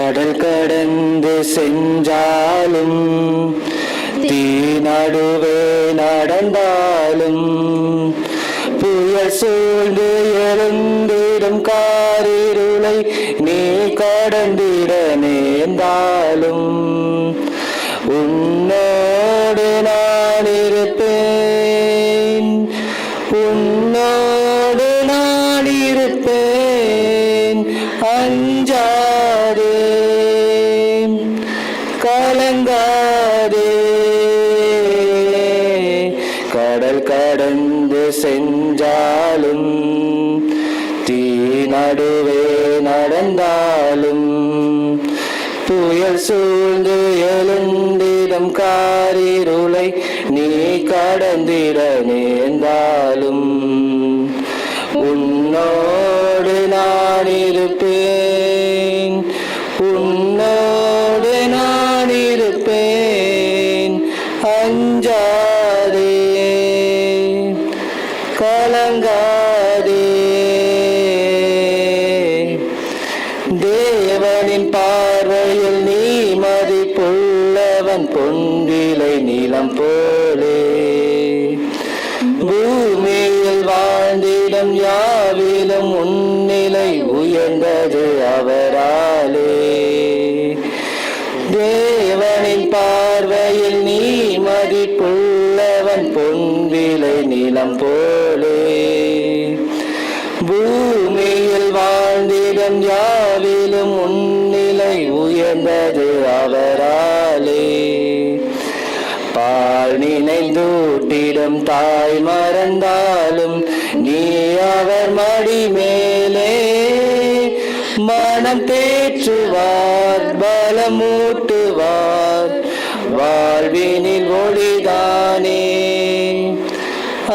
கடல் கடந்து சென்றாலும் தீ நடுவே நடந்தாலும் புயல் சூழ்ந்து எழுந்திடும் காரிருளை நீ கடந்திட நேர்ந்தாலும் உன்னோடு நான் இருப்பேன், உன்னோடு நான் இருப்பேன். அஞ்சாதே, கலங்காதே. கடல் கடந்து சென்றாலும் தீ நடுவே நடந்தாலும் புயல் சூழ்ந்து எழுந்திடும் காரிருளை நீ கடந்திட நேர்ந்தாலும் உன்னோடு நான் இருப்பேன், உன்னோடு நான் இருப்பேன். அஞ்சாதே, கலங்காதே. தேவனின் பார்வையில் நீ மதிப்புள்ளவன், பொன்விலை நிலம் போலே. பூமியில் வாழ்ந்திடம் யாவிலும் உன்னிலை உயர்ந்தது அவராலே. தேவனின் பார்வையில் நீ மதிப்புள்ளவன், பொன்விலை நிலம் போலே. பூமியில் வாழ்ந்திடம் யாவிலும் உன்னிலை உயர்ந்தது அவராலே. பால் நினைந்தூட்டிடும் தாய் மறந்தாலும் நீ அவர் மடி மேலே. மனம் தேற்றுவார், பலமூட்டுவார், வாழ்வினில் ஒளிதானே.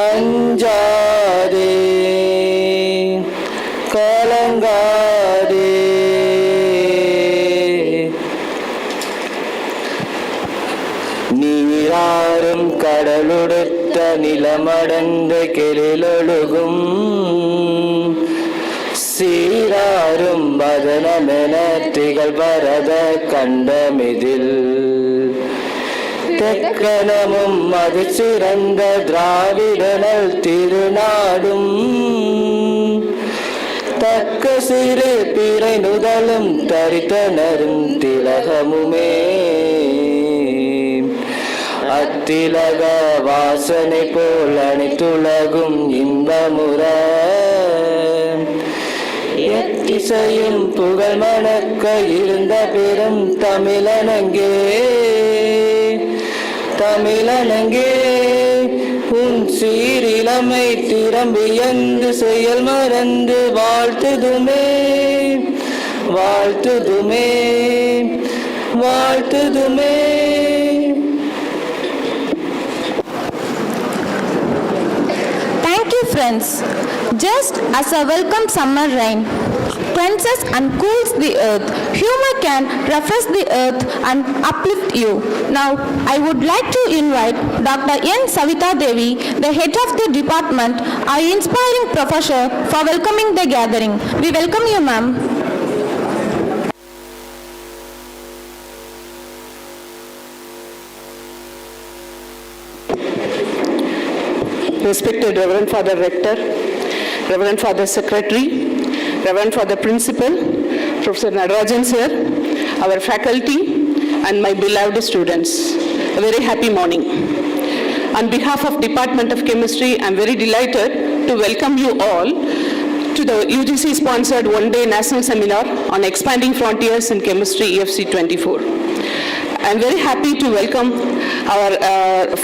அஞ்சாதே, கலங்காதே. நீராறும் கடலுடுத்த நிலமடந்த கெளிலொழுகும் சீராறும் வதனமென திகழ் வரத கண்டமிதில். தெக்கணமும் அது சிறந்த திராவிடனல் திருநாடும் தக்க சிறு பிறை நுதலும் தரித்தனரும் திலகமுமே. அத்திலக வாசனை போல் அனைத்துலகும் இன்பமுற எத்திசையும் புகழ் மணக்க இருந்த பெரும் தமிழனங்கே. தமிழனங்கே உன் சீரிலமை திறம்பியந்து செயல் மறந்து வாழ்த்துதுமே, வாழ்த்துதுமே, வாழ்த்துதுமே. Thank you, friends. Just as a welcome summer rain cleanses and cools the earth, humor can refresh the earth and uplift you. Now, I would like to invite Dr. N. Savita Devi, the head of the department, our inspiring professor, for welcoming the gathering. We welcome you, ma'am. Respected Reverend Father Rector, Reverend Father Secretary, Reverend Father Principal, Professor Nadarajan Sir, our faculty, and my beloved students, a very happy morning. On behalf of Department of Chemistry, I am very delighted to welcome you all to the UGC-sponsored one-day national seminar on expanding frontiers in chemistry EFC 24. I am very happy to welcome our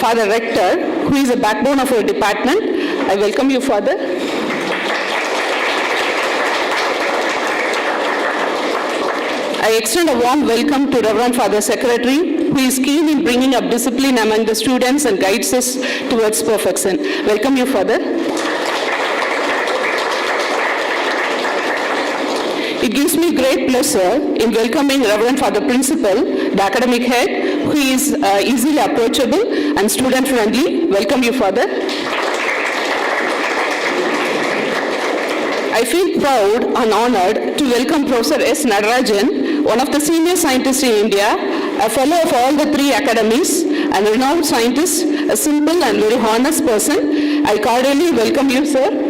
Father Rector, who is the backbone of our department. I welcome you, Father. I extend a warm welcome to Reverend Father Secretary, who is keen in bringing up discipline among the students and guides us towards perfection. Welcome you, Father. It gives me great pleasure in welcoming Reverend Father Principal, the academic head, who is easily approachable and student-friendly. Welcome you, Father. I feel proud and honored to welcome Professor S. Nadarajan, one of the senior scientists in India, a fellow of all the three academies, and a renowned scientist, a simple and very honest person. I cordially welcome you, sir.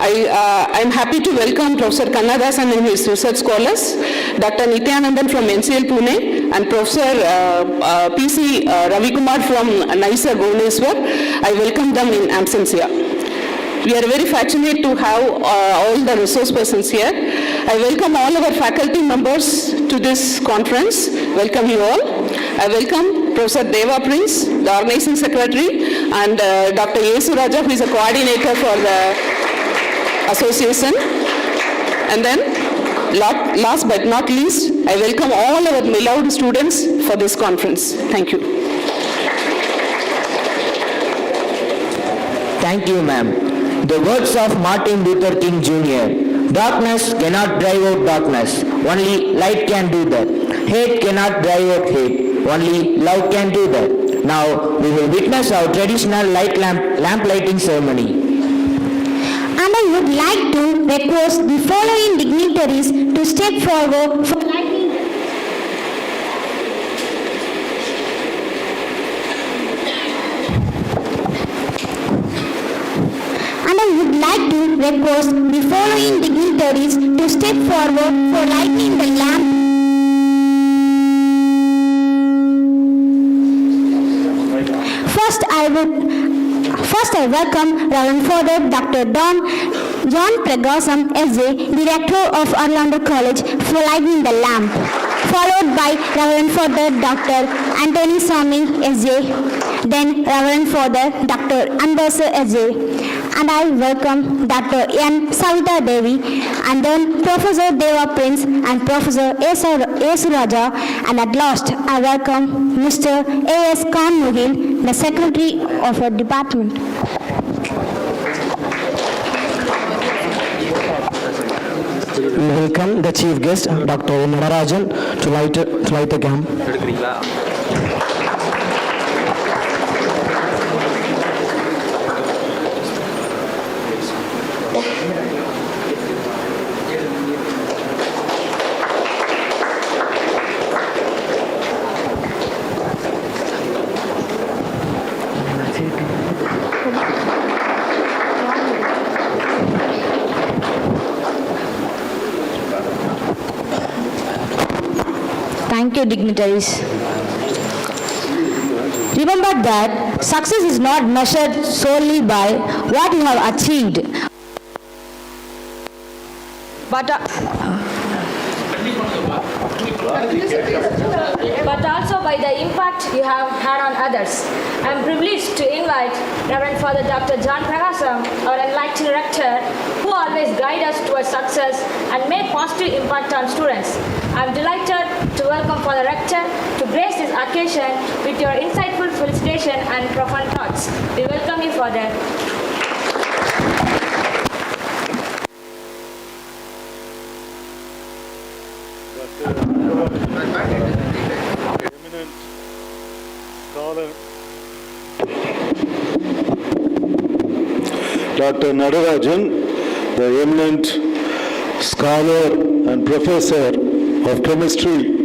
I'm happy to welcome Professor Kannadasan and his research scholars, Dr. Nityanandan from NCL Pune, and Professor PC Ravikumar from NISA Bhubaneswar. I welcome them in absence here. We are very fortunate to have all the resource persons here. I welcome all our faculty members to this conference. Welcome you all. I welcome Professor Deva Prince, the organizing secretary, and Dr. Yesu Raja, who is a coordinator for the association. And then last but not least, I welcome all our beloved students for this conference. Thank you. Thank you, ma'am. The words of Martin Luther King Jr. Darkness cannot drive out darkness. Only light can do that. Hate cannot drive out hate. Only love can do that. Now we will witness our traditional lamp lighting ceremony. And I would like to request the following dignitaries to step forward for lighting. And I would like to request the following dignitaries to step forward for lighting the lamp. First I welcome Reverend Father Dr. John Pregasam, S.J., Director of Orlando College, for lighting the lamp, followed by Reverend Father Dr. Anthony Sami, S.J., then Reverend Father Dr. Anandar, S.J., and I welcome Dr. N. Savita Devi, and then Professor Deva Prince and Professor Yesu Raja, and at last I welcome Mr. A.S. Khan Muhil, the Secretary of our department. We welcome the Chief Guest, Dr. Nadarajan, to light the lamp. Thank you, dignitaries. Remember that success is not measured solely by what you have achieved, but also by the impact you have had on others. I am privileged to invite Reverend Father Dr. John Pregasam, our enlightened rector, who always guides us towards success and make positive impact on students. I am delighted to welcome Father Rector to grace this occasion with your insightful felicitation and profound thoughts. We welcome you, Father. Eminent scholar Dr. Nadarajan, the eminent scholar and professor of chemistry,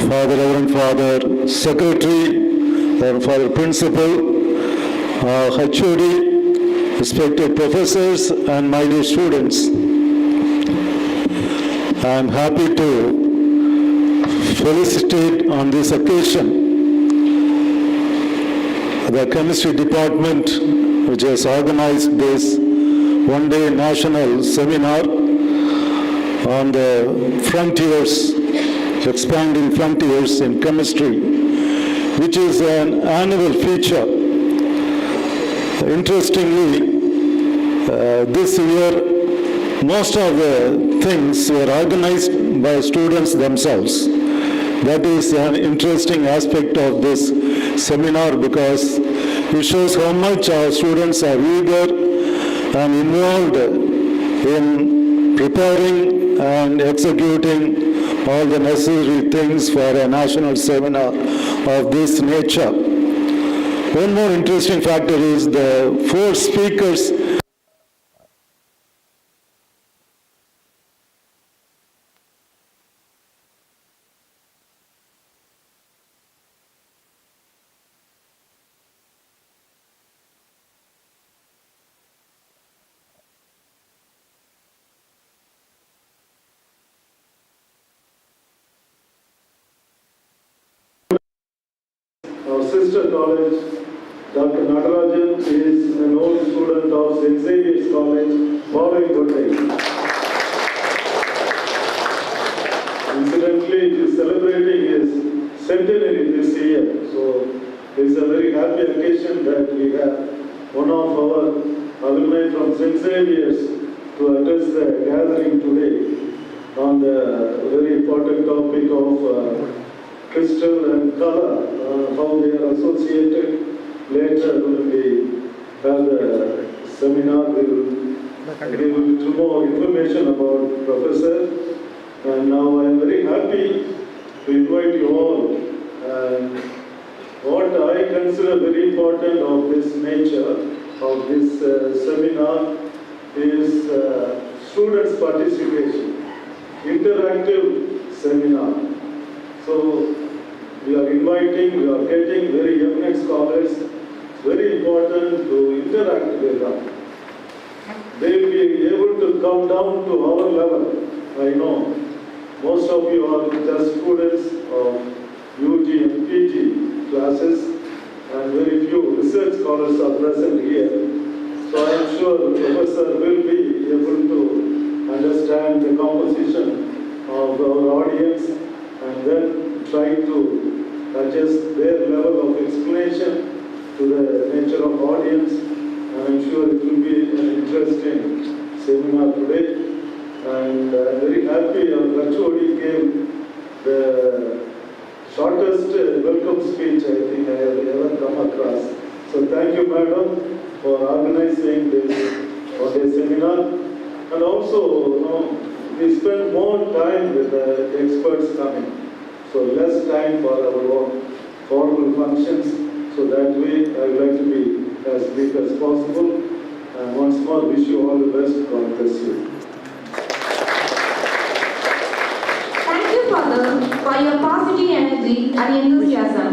Father Reverend Father Secretary, Reverend Father Principal, HOD, respected professors and my dear students. I am happy to felicitate on this occasion the chemistry department, which has organized this one-day national seminar on the frontiers, expanding frontiers in chemistry, which is an annual feature. Interestingly, this year, most of the things were organized by students themselves. That is an interesting aspect of this seminar because it shows how much our students are eager and involved in preparing and executing all the necessary things for a national seminar of this nature. One more interesting factor is the 4 speakers our sister college, Dr. Natarajan is an old student of St.Xavier's College, following. Incidentally, he is celebrating his centenary this year. So it's a very happy occasion that we have one of our alumni from St.Xavier's to address the gathering today on the very important topic of crystal and color, how they are associated. Later when we have the seminar, we will give little more information about Professor. And now I am very happy to invite you all. And what I consider very important of this nature, of this seminar, is students' participation, interactive seminar. So we are inviting, we are getting very eminent scholars. It's very important to interact with them. They will be able to come down to our level. I know most of you are just students of UG and PG classes, and very few research scholars are present here. So I am sure the professor will be able to understand the composition of our audience and then try to adjust their level of explanation to the nature of audience. And I'm sure it will be an interesting seminar today. And I'm very happy our Rachodi gave the shortest welcome speech I think I have ever come across. So thank you, madam, for organizing this one-day seminar. And also, we spend more time with the experts coming. So less time for our own formal functions. So that way, I would like to be as brief as possible. And once more, wish you all the best. God bless you. Thank you, Father, for your positive energy and enthusiasm.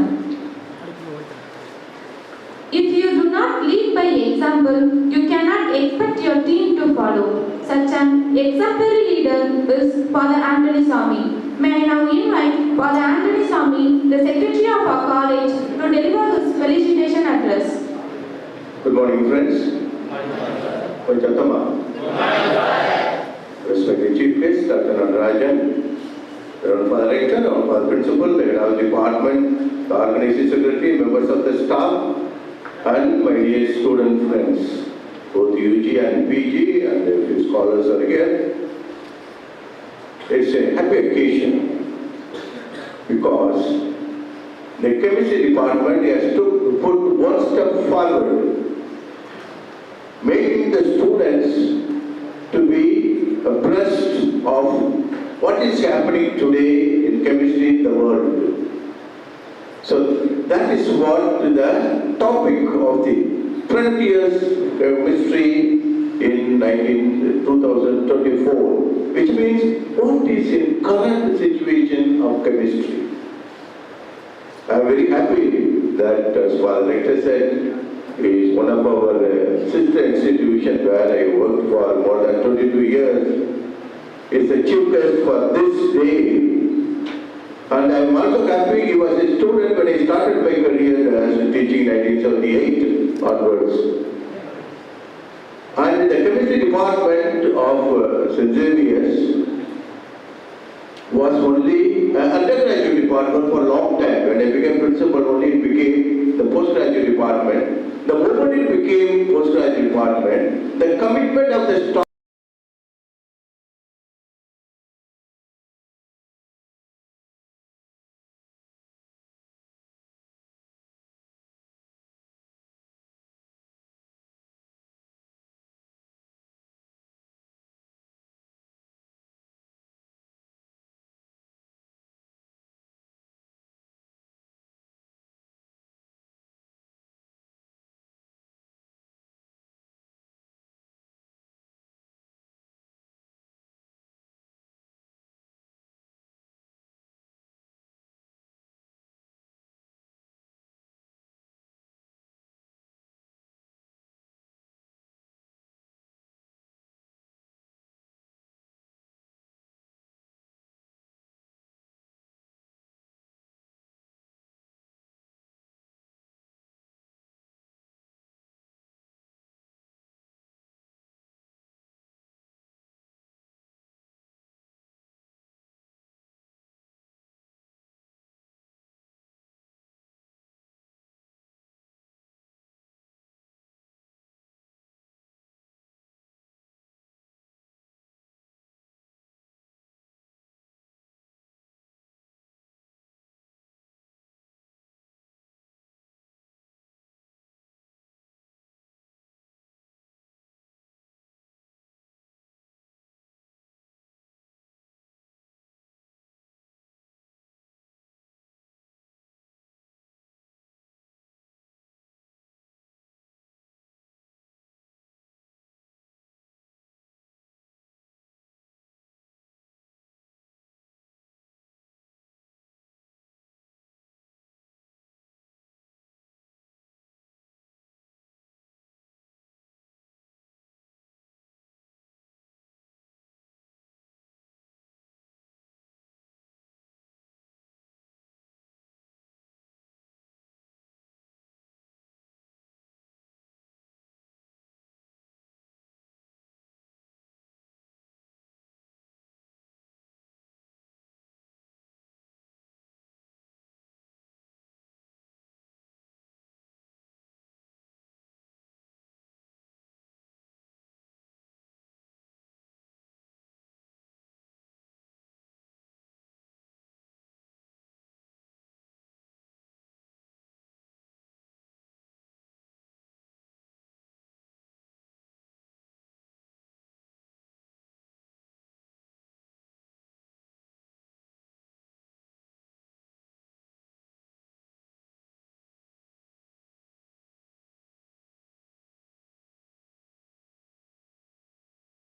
If you do not lead by example, you cannot expect your team to follow. Such an exemplary leader is Father Anthony Swami. May I now invite Father Anthony Swami, the Secretary of our college, to deliver his felicitation address. Good morning, friends. Respected Chief Guest, Dr. Natarajan, Reverend Father Rector, Reverend Father Principal, the Head of the Department, the Organizing Secretary, members of the staff, and my dear student friends, both UG and PG, and a few scholars are here. It's a happy occasion because the chemistry department has to put one step forward, making the students to be abreast of what is happening today in chemistry in the world. So that is what the topic of the 20 years chemistry in 2024, which means what is in current situation of chemistry. I am very happy that, as Father Rector said, is one of our sister institutions where I worked for more than 22 years, is the chief guest for this day. And I am also happy he was a student when I started my career as teaching 1978 onwards. And the chemistry department of St.Xavier's was only an undergraduate department for a long time. When I became principal, only it became the postgraduate department. The moment it became postgraduate department, the commitment of the staff